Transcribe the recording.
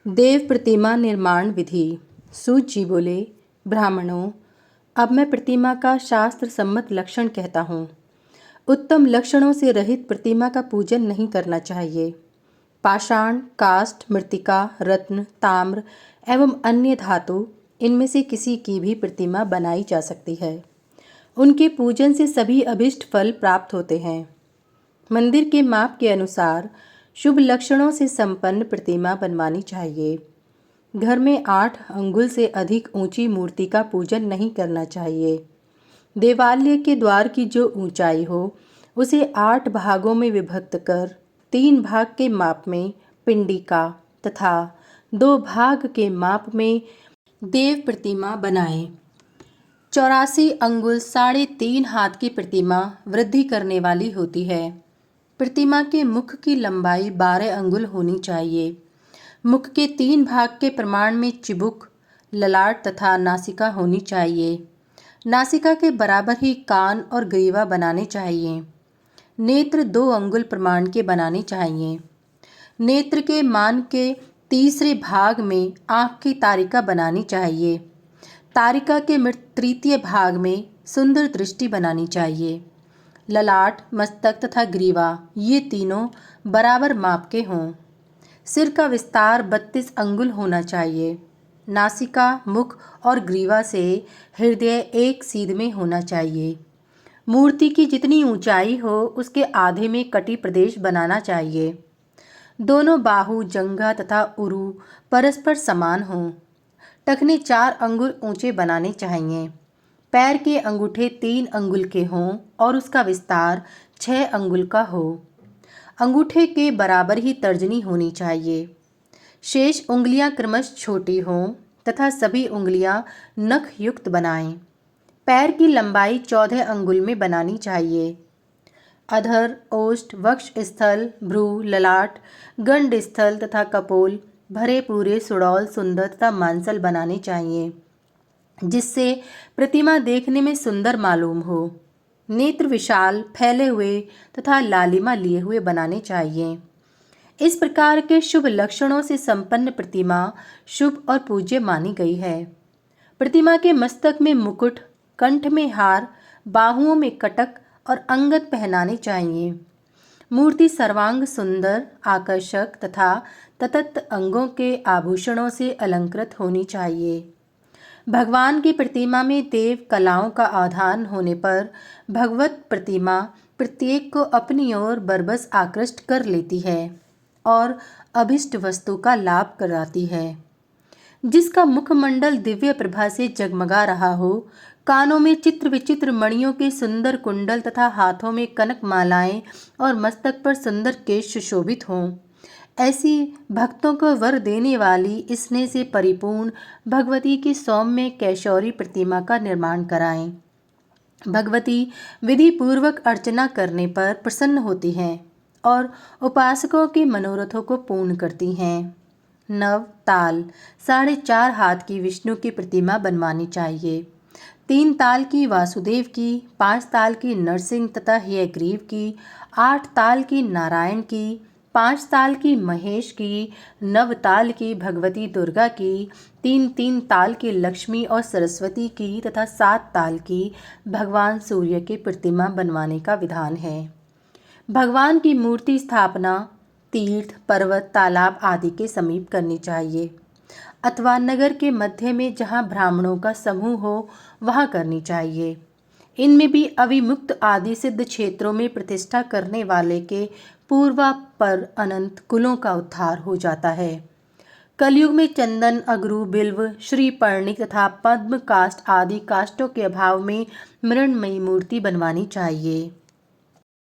देव प्रतिमा निर्माण विधि। सूत जी बोले, ब्राह्मणों, अब मैं प्रतिमा का शास्त्र सम्मत लक्षण कहता हूँ। उत्तम लक्षणों से रहित प्रतिमा का पूजन नहीं करना चाहिए। पाषाण, काष्ठ, मृत्तिका, रत्न, ताम्र एवं अन्य धातु, इनमें से किसी की भी प्रतिमा बनाई जा सकती है। उनके पूजन से सभी अभिष्ट फल प्राप्त होते हैं। मंदिर के माप के अनुसार शुभ लक्षणों से संपन्न प्रतिमा बनवानी चाहिए। घर में 8 अंगुल से अधिक ऊंची मूर्ति का पूजन नहीं करना चाहिए। देवालय के द्वार की जो ऊंचाई हो उसे 8 भागों में विभक्त कर 3 भाग के माप में पिंडिका तथा 2 भाग के माप में देव प्रतिमा बनाएं। 84 अंगुल 3.5 हाथ की प्रतिमा वृद्धि करने वाली होती है। प्रतिमा के मुख की लंबाई 12 अंगुल होनी चाहिए। मुख के 3 भाग के प्रमाण में चिबुक, ललाट तथा नासिका होनी चाहिए। नासिका के बराबर ही कान और ग्रीवा बनाने चाहिए। नेत्र 2 अंगुल प्रमाण के बनाने चाहिए। नेत्र के मान के तीसरे भाग में आँख की तारिका बनानी चाहिए। तारिका के तृतीय भाग में सुंदर दृष्टि बनानी चाहिए। ललाट, मस्तक तथा ग्रीवा ये तीनों बराबर माप के हों। सिर का विस्तार 32 अंगुल होना चाहिए। नासिका, मुख और ग्रीवा से हृदय एक सीध में होना चाहिए। मूर्ति की जितनी ऊंचाई हो उसके आधे में कटी प्रदेश बनाना चाहिए। दोनों बाहु, जंघा तथा उरु परस्पर समान हों। टखने 4 अंगुल ऊंचे बनाने चाहिए। पैर के अंगूठे 3 अंगुल के हों और उसका विस्तार 6 अंगुल का हो। अंगूठे के बराबर ही तर्जनी होनी चाहिए। शेष उंगलियां क्रमश छोटी हों तथा सभी उंगलियां नख युक्त बनाएं। पैर की लंबाई 14 अंगुल में बनानी चाहिए। अधर, ओष्ठ, वक्ष स्थल, भ्रू, ललाट, गंड स्थल तथा कपोल भरे पूरे सुडौल, सुंदर तथा मांसल बनाने चाहिए, जिससे प्रतिमा देखने में सुंदर मालूम हो। नेत्र विशाल, फैले हुए तथा लालिमा लिए हुए बनाने चाहिए। इस प्रकार के शुभ लक्षणों से संपन्न प्रतिमा शुभ और पूज्य मानी गई है। प्रतिमा के मस्तक में मुकुट, कंठ में हार, बाहुओं में कटक और अंगद पहनाने चाहिए। मूर्ति सर्वांग सुंदर, आकर्षक तथा ततत अंगों के आभूषणों से अलंकृत होनी चाहिए। भगवान की प्रतिमा में देव कलाओं का आधान होने पर भगवत प्रतिमा प्रत्येक को अपनी ओर बरबस आकृष्ट कर लेती है और अभिष्ट वस्तु का लाभ कराती है। जिसका मुखमंडल दिव्य प्रभा से जगमगा रहा हो, कानों में चित्र विचित्र मणियों के सुंदर कुंडल तथा हाथों में कनक मालाएं और मस्तक पर सुंदर केश सुशोभित हों, ऐसी भक्तों को वर देने वाली स्नेह से परिपूर्ण भगवती की सौम्य कैशोरी प्रतिमा का निर्माण कराएं। भगवती विधि पूर्वक अर्चना करने पर प्रसन्न होती हैं और उपासकों के मनोरथों को पूर्ण करती हैं। नव ताल 4.5 हाथ की विष्णु की प्रतिमा बनवानी चाहिए। 3 ताल की वासुदेव की, 5 ताल की नरसिंह तथा हयग्रीव की, 8 ताल की नारायण की, 5 ताल की महेश की, 9 ताल की भगवती दुर्गा की, 3 ताल की लक्ष्मी और सरस्वती की तथा 7 ताल की भगवान सूर्य की प्रतिमा बनवाने का विधान है। भगवान की मूर्ति स्थापना तीर्थ, पर्वत, तालाब आदि के समीप करनी चाहिए अथवा नगर के मध्य में जहाँ ब्राह्मणों का समूह हो वहाँ करनी चाहिए। इनमें भी अविमुक्त आदि सिद्ध क्षेत्रों में प्रतिष्ठा करने वाले के पूर्वापर अनंत कुलों का उद्धार हो जाता है। कलयुग में चंदन, अगरू, बिल्व, श्रीपर्णिक तथा पद्म काष्ठ आदि काष्ठों के अभाव में मृण्मयी मूर्ति बनवानी चाहिए।